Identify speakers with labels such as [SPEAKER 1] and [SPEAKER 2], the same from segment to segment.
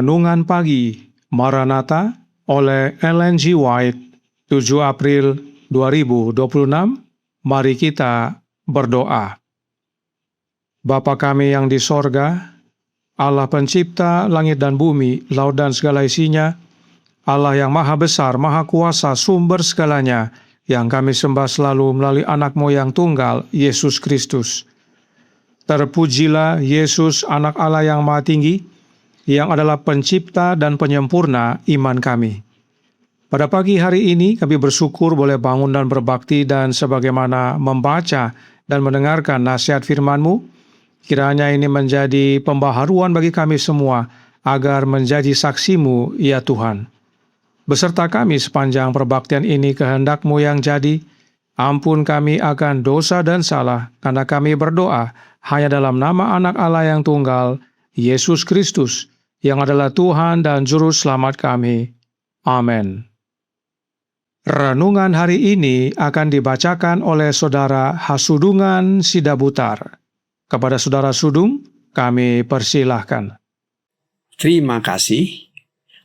[SPEAKER 1] Renungan Pagi Maranatha oleh Ellen G. White, 7 April 2026. Mari kita berdoa. Bapa kami yang di sorga, Allah pencipta langit dan bumi, laut dan segala isinya, Allah yang maha besar, maha kuasa, sumber segalanya, yang kami sembah selalu melalui anak moyang tunggal, Yesus Kristus. Terpujilah Yesus, anak Allah yang maha tinggi, yang adalah pencipta dan penyempurna iman kami. Pada pagi hari ini kami bersyukur boleh bangun dan berbakti dan sebagaimana membaca dan mendengarkan nasihat firman-Mu, kiranya ini menjadi pembaharuan bagi kami semua agar menjadi saksi-Mu, ya Tuhan. Beserta kami sepanjang perbaktian ini kehendak-Mu yang jadi, ampun kami akan dosa dan salah, karena kami berdoa hanya dalam nama anak Allah yang tunggal, Yesus Kristus, yang adalah Tuhan dan Juru Selamat kami. Amin. Renungan hari ini akan dibacakan oleh Saudara Hasudungan Sidabutar. Kepada Saudara Sudung, kami persilahkan.
[SPEAKER 2] Terima kasih.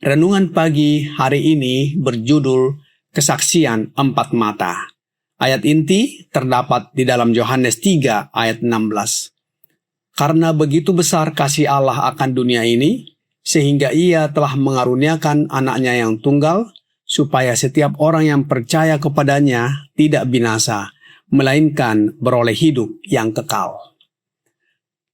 [SPEAKER 2] Renungan pagi hari ini berjudul Kesaksian Empat Mata. Ayat inti terdapat di dalam Yohanes 3 ayat 16. Karena begitu besar kasih Allah akan dunia ini, sehingga Ia telah mengaruniakan anaknya yang tunggal, supaya setiap orang yang percaya kepadanya tidak binasa, melainkan beroleh hidup yang kekal.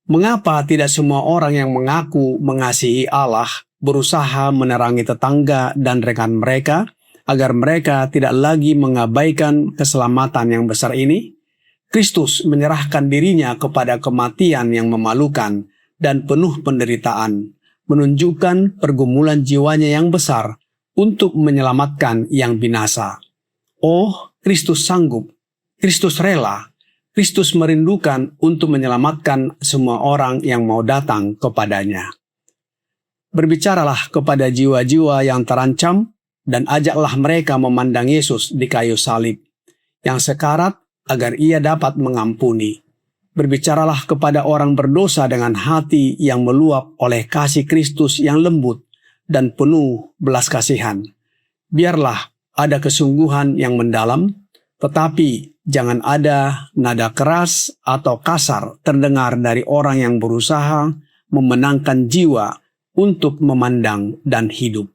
[SPEAKER 2] Mengapa tidak semua orang yang mengaku mengasihi Allah berusaha menerangi tetangga dan rekan mereka, agar mereka tidak lagi mengabaikan keselamatan yang besar ini? Kristus menyerahkan dirinya kepada kematian yang memalukan dan penuh penderitaan, menunjukkan pergumulan jiwanya yang besar untuk menyelamatkan yang binasa. Oh, Kristus sanggup, Kristus rela, Kristus merindukan untuk menyelamatkan semua orang yang mau datang kepadanya. Berbicaralah kepada jiwa-jiwa yang terancam dan ajaklah mereka memandang Yesus di kayu salib, yang sekarat agar Ia dapat mengampuni. Berbicaralah kepada orang berdosa dengan hati yang meluap oleh kasih Kristus yang lembut dan penuh belas kasihan. Biarlah ada kesungguhan yang mendalam, tetapi jangan ada nada keras atau kasar terdengar dari orang yang berusaha memenangkan jiwa untuk memandang dan hidup.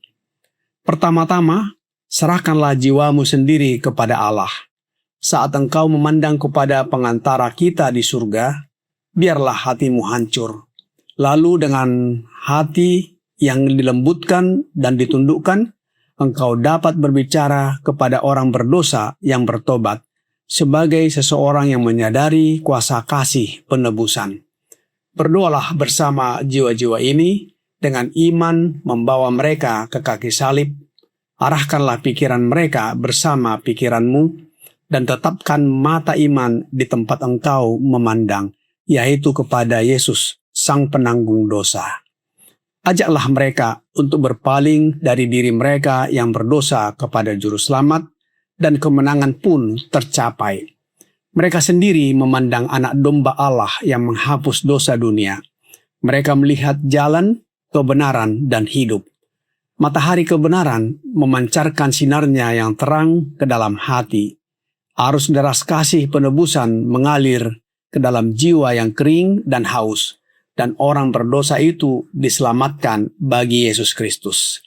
[SPEAKER 2] Pertama-tama, serahkanlah jiwamu sendiri kepada Allah. Saat engkau memandang kepada pengantara kita di surga, biarlah hatimu hancur. Lalu dengan hati yang dilembutkan dan ditundukkan, engkau dapat berbicara kepada orang berdosa yang bertobat, sebagai seseorang yang menyadari kuasa kasih penebusan. Berdoalah bersama jiwa-jiwa ini, dengan iman membawa mereka ke kaki salib. Arahkanlah pikiran mereka bersama pikiranmu, dan tetapkan mata iman di tempat engkau memandang, yaitu kepada Yesus, Sang Penanggung dosa. Ajaklah mereka untuk berpaling dari diri mereka yang berdosa kepada Juru Selamat, dan kemenangan pun tercapai. Mereka sendiri memandang anak domba Allah yang menghapus dosa dunia. Mereka melihat jalan, kebenaran, dan hidup. Matahari kebenaran memancarkan sinarnya yang terang ke dalam hati. Arus deras kasih penebusan mengalir ke dalam jiwa yang kering dan haus, dan orang berdosa itu diselamatkan bagi Yesus Kristus.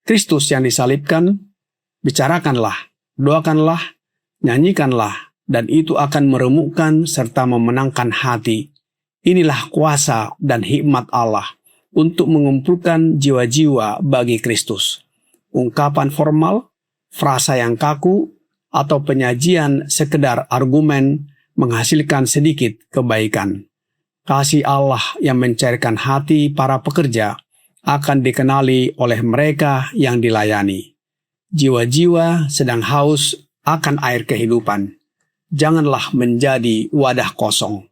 [SPEAKER 2] Kristus yang disalibkan, bicarakanlah, doakanlah, nyanyikanlah, dan itu akan meremukkan serta memenangkan hati. Inilah kuasa dan hikmat Allah untuk mengumpulkan jiwa-jiwa bagi Kristus. Ungkapan formal, frasa yang kaku, atau penyajian sekedar argumen menghasilkan sedikit kebaikan. Kasih Allah yang mencairkan hati para pekerja akan dikenali oleh mereka yang dilayani. Jiwa-jiwa sedang haus akan air kehidupan. Janganlah menjadi wadah kosong.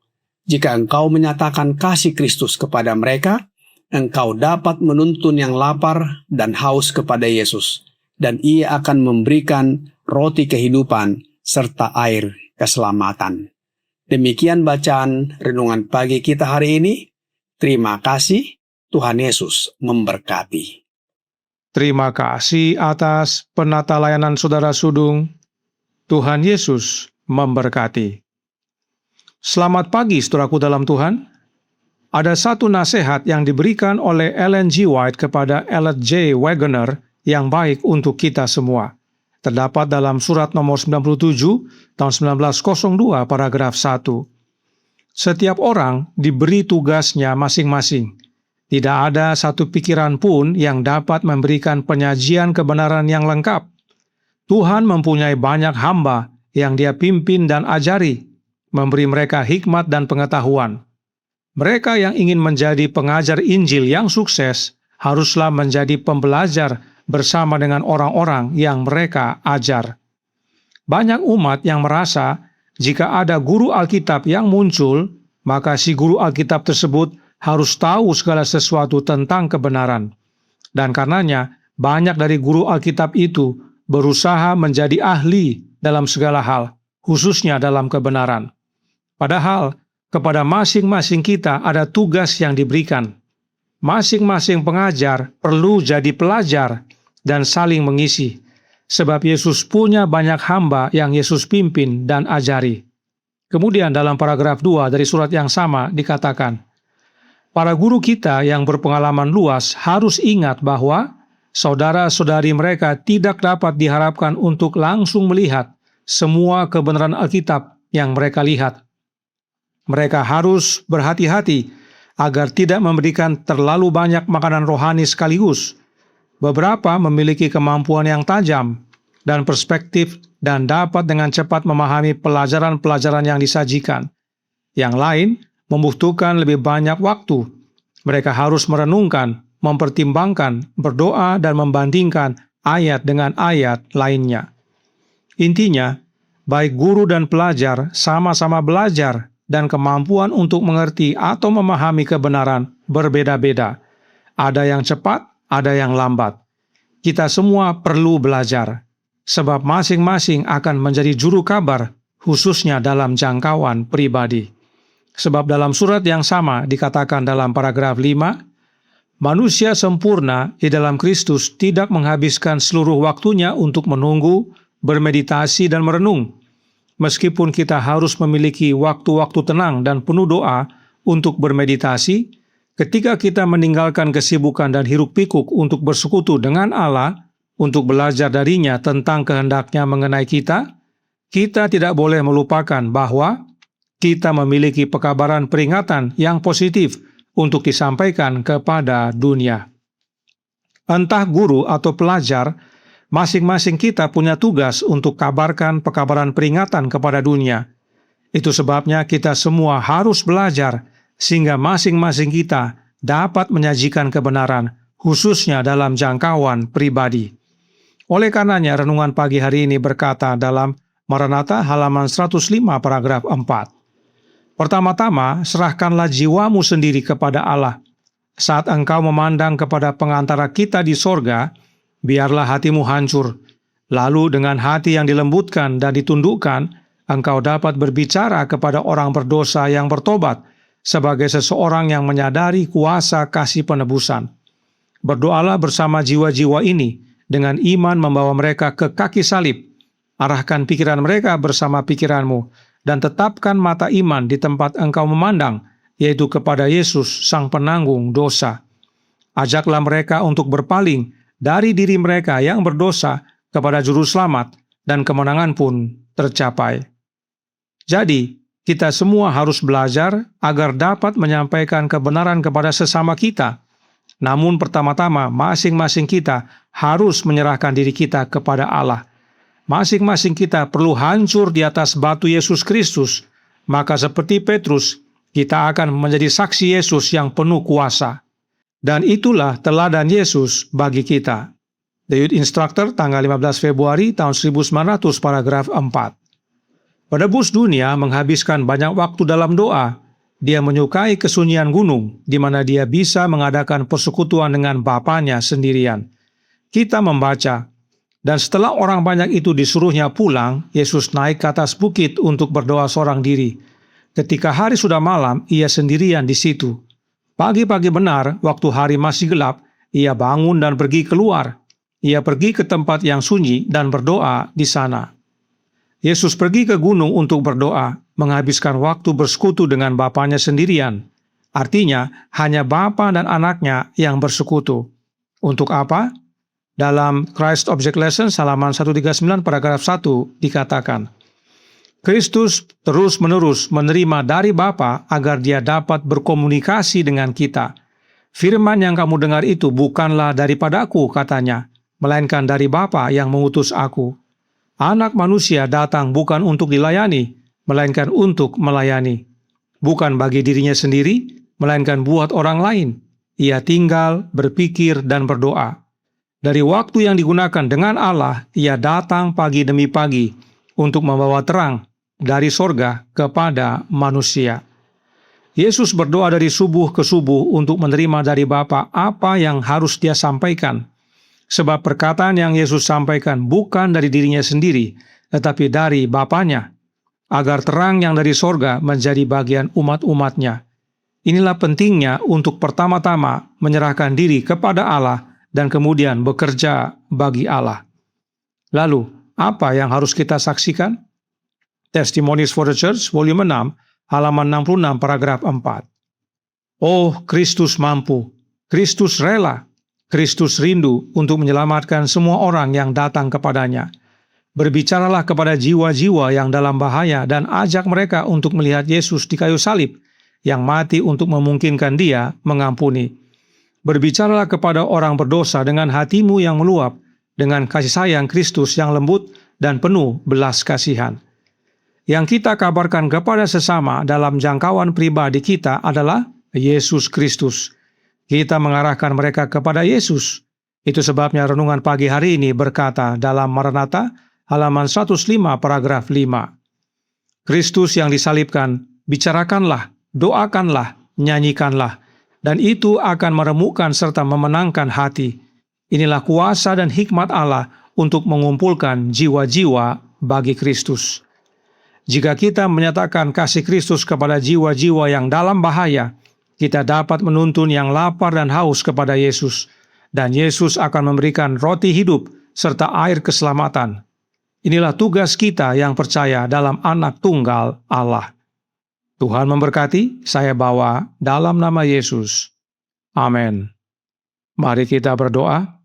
[SPEAKER 2] Jika engkau menyatakan kasih Kristus kepada mereka, engkau dapat menuntun yang lapar dan haus kepada Yesus, dan Ia akan memberikan roti kehidupan serta air keselamatan. Demikian bacaan renungan pagi kita hari ini. Terima kasih. Tuhan Yesus memberkati.
[SPEAKER 1] Terima kasih atas penata layanan Saudara Sudung. Tuhan Yesus memberkati. Selamat pagi saudaraku dalam Tuhan. Ada satu nasihat yang diberikan oleh Ellen G. White kepada Elliot J. Wagoner yang baik untuk kita semua. Terdapat dalam surat nomor 97 tahun 1902 paragraf 1. Setiap orang diberi tugasnya masing-masing. Tidak ada satu pikiran pun yang dapat memberikan penyajian kebenaran yang lengkap. Tuhan mempunyai banyak hamba yang Dia pimpin dan ajari, memberi mereka hikmat dan pengetahuan. Mereka yang ingin menjadi pengajar Injil yang sukses haruslah menjadi pembelajar bersama dengan orang-orang yang mereka ajar. Banyak umat yang merasa jika ada guru Alkitab yang muncul, maka si guru Alkitab tersebut harus tahu segala sesuatu tentang kebenaran. Dan karenanya, banyak dari guru Alkitab itu berusaha menjadi ahli dalam segala hal, khususnya dalam kebenaran. Padahal, kepada masing-masing kita ada tugas yang diberikan. Masing-masing pengajar perlu jadi pelajar dan saling mengisi, sebab Yesus punya banyak hamba yang Yesus pimpin dan ajari. Kemudian dalam paragraf 2 dari surat yang sama dikatakan, para guru kita yang berpengalaman luas harus ingat bahwa saudara-saudari mereka tidak dapat diharapkan untuk langsung melihat semua kebenaran Alkitab yang mereka lihat. Mereka harus berhati-hati agar tidak memberikan terlalu banyak makanan rohani sekaligus. Beberapa memiliki kemampuan yang tajam dan perspektif dan dapat dengan cepat memahami pelajaran-pelajaran yang disajikan. Yang lain membutuhkan lebih banyak waktu. Mereka harus merenungkan, mempertimbangkan, berdoa, dan membandingkan ayat dengan ayat lainnya. Intinya, baik guru dan pelajar sama-sama belajar dan kemampuan untuk mengerti atau memahami kebenaran berbeda-beda. Ada yang cepat, ada yang lambat. Kita semua perlu belajar, sebab masing-masing akan menjadi juru kabar, khususnya dalam jangkauan pribadi. Sebab dalam surat yang sama dikatakan dalam paragraf 5, manusia sempurna di dalam Kristus tidak menghabiskan seluruh waktunya untuk menunggu, bermeditasi, dan merenung. Meskipun kita harus memiliki waktu-waktu tenang dan penuh doa untuk bermeditasi, ketika kita meninggalkan kesibukan dan hiruk-pikuk untuk bersekutu dengan Allah, untuk belajar darinya tentang kehendaknya mengenai kita tidak boleh melupakan bahwa kita memiliki pekabaran peringatan yang positif untuk disampaikan kepada dunia. Entah guru atau pelajar, masing-masing kita punya tugas untuk kabarkan pekabaran peringatan kepada dunia. Itu sebabnya kita semua harus belajar, sehingga masing-masing kita dapat menyajikan kebenaran, khususnya dalam jangkauan pribadi. Oleh karenanya, renungan pagi hari ini berkata dalam Maranatha halaman 105 paragraf 4. Pertama-tama, serahkanlah jiwamu sendiri kepada Allah. Saat engkau memandang kepada pengantara kita di sorga, biarlah hatimu hancur. Lalu dengan hati yang dilembutkan dan ditundukkan, engkau dapat berbicara kepada orang berdosa yang bertobat, sebagai seseorang yang menyadari kuasa kasih penebusan. Berdoalah bersama jiwa-jiwa ini, dengan iman membawa mereka ke kaki salib. Arahkan pikiran mereka bersama pikiranmu, dan tetapkan mata iman di tempat engkau memandang, yaitu kepada Yesus, Sang Penanggung dosa. Ajaklah mereka untuk berpaling dari diri mereka yang berdosa kepada Juru Selamat, dan kemenangan pun tercapai. Jadi, kita semua harus belajar agar dapat menyampaikan kebenaran kepada sesama kita. Namun pertama-tama, masing-masing kita harus menyerahkan diri kita kepada Allah. Masing-masing kita perlu hancur di atas batu Yesus Kristus, maka seperti Petrus, kita akan menjadi saksi Yesus yang penuh kuasa. Dan itulah teladan Yesus bagi kita. The Youth Instructor, tanggal 15 Februari tahun 1900, paragraf 4. Penebus dunia menghabiskan banyak waktu dalam doa. Dia menyukai kesunyian gunung, di mana dia bisa mengadakan persekutuan dengan Bapanya sendirian. Kita membaca, dan setelah orang banyak itu disuruhnya pulang, Yesus naik ke atas bukit untuk berdoa seorang diri. Ketika hari sudah malam, ia sendirian di situ. Pagi-pagi benar, waktu hari masih gelap, ia bangun dan pergi keluar. Ia pergi ke tempat yang sunyi dan berdoa di sana. Yesus pergi ke gunung untuk berdoa, menghabiskan waktu bersekutu dengan Bapanya sendirian. Artinya, hanya Bapa dan anaknya yang bersekutu. Untuk apa? Dalam Christ Object Lesson halaman 139 paragraf 1 dikatakan, Kristus terus-menerus menerima dari Bapa agar dia dapat berkomunikasi dengan kita. Firman yang kamu dengar itu bukanlah daripadaku, katanya, melainkan dari Bapa yang mengutus aku. Anak manusia datang bukan untuk dilayani, melainkan untuk melayani. Bukan bagi dirinya sendiri, melainkan buat orang lain. Ia tinggal, berpikir, dan berdoa. Dari waktu yang digunakan dengan Allah, ia datang pagi demi pagi untuk membawa terang dari sorga kepada manusia. Yesus berdoa dari subuh ke subuh untuk menerima dari Bapa apa yang harus dia sampaikan. Sebab perkataan yang Yesus sampaikan bukan dari dirinya sendiri, tetapi dari Bapanya, agar terang yang dari sorga menjadi bagian umat-umatnya. Inilah pentingnya untuk pertama-tama menyerahkan diri kepada Allah dan kemudian bekerja bagi Allah. Lalu, apa yang harus kita saksikan? Testimonies for the Church, volume 6, halaman 66, paragraf 4. Oh, Kristus mampu, Kristus rela, Kristus rindu untuk menyelamatkan semua orang yang datang kepadanya. Berbicaralah kepada jiwa-jiwa yang dalam bahaya dan ajak mereka untuk melihat Yesus di kayu salib, yang mati untuk memungkinkan dia mengampuni. Berbicaralah kepada orang berdosa dengan hatimu yang meluap, dengan kasih sayang Kristus yang lembut dan penuh belas kasihan. Yang kita kabarkan kepada sesama dalam jangkauan pribadi kita adalah Yesus Kristus. Kita mengarahkan mereka kepada Yesus. Itu sebabnya renungan pagi hari ini berkata dalam Maranatha, halaman 105 paragraf 5. Kristus yang disalibkan, bicarakanlah, doakanlah, nyanyikanlah, dan itu akan meremukkan serta memenangkan hati. Inilah kuasa dan hikmat Allah untuk mengumpulkan jiwa-jiwa bagi Kristus. Jika kita menyatakan kasih Kristus kepada jiwa-jiwa yang dalam bahaya, kita dapat menuntun yang lapar dan haus kepada Yesus, dan Yesus akan memberikan roti hidup serta air keselamatan. Inilah tugas kita yang percaya dalam Anak Tunggal Allah. Tuhan memberkati, saya bawa dalam nama Yesus. Amin. Mari kita berdoa.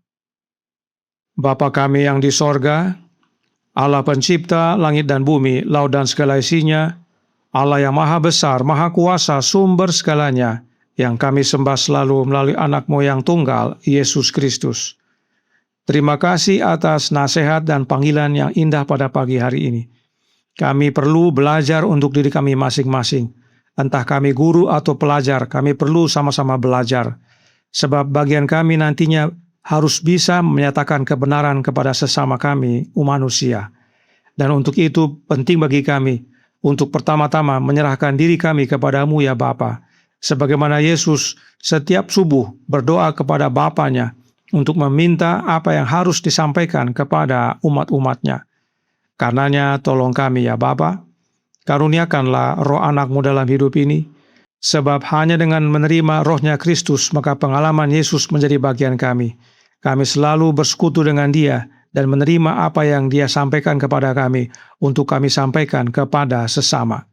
[SPEAKER 1] Bapa kami yang di sorga, Allah pencipta langit dan bumi, laut dan segala isinya, Allah yang maha besar, maha kuasa, sumber segalanya, yang kami sembah selalu melalui anak-Mu yang tunggal, Yesus Kristus. Terima kasih atas nasihat dan panggilan yang indah pada pagi hari ini. Kami perlu belajar untuk diri kami masing-masing. Entah kami guru atau pelajar, kami perlu sama-sama belajar. Sebab bagian kami nantinya harus bisa menyatakan kebenaran kepada sesama kami, manusia. Dan untuk itu penting bagi kami untuk pertama-tama menyerahkan diri kami kepadamu ya Bapa. Sebagaimana Yesus setiap subuh berdoa kepada Bapanya untuk meminta apa yang harus disampaikan kepada umat-umatnya. Karenanya tolong kami ya Bapa, karuniakanlah roh anak-Mu dalam hidup ini, sebab hanya dengan menerima rohnya Kristus maka pengalaman Yesus menjadi bagian kami. Kami selalu bersekutu dengan Dia dan menerima apa yang Dia sampaikan kepada kami untuk kami sampaikan kepada sesama.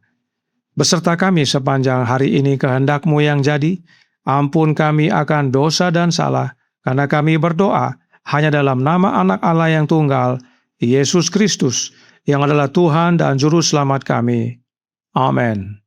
[SPEAKER 1] Beserta kami sepanjang hari ini kehendak-Mu yang jadi, ampun kami akan dosa dan salah, karena kami berdoa hanya dalam nama Anak Allah yang tunggal, Yesus Kristus, yang adalah Tuhan dan Juru Selamat kami. Amin.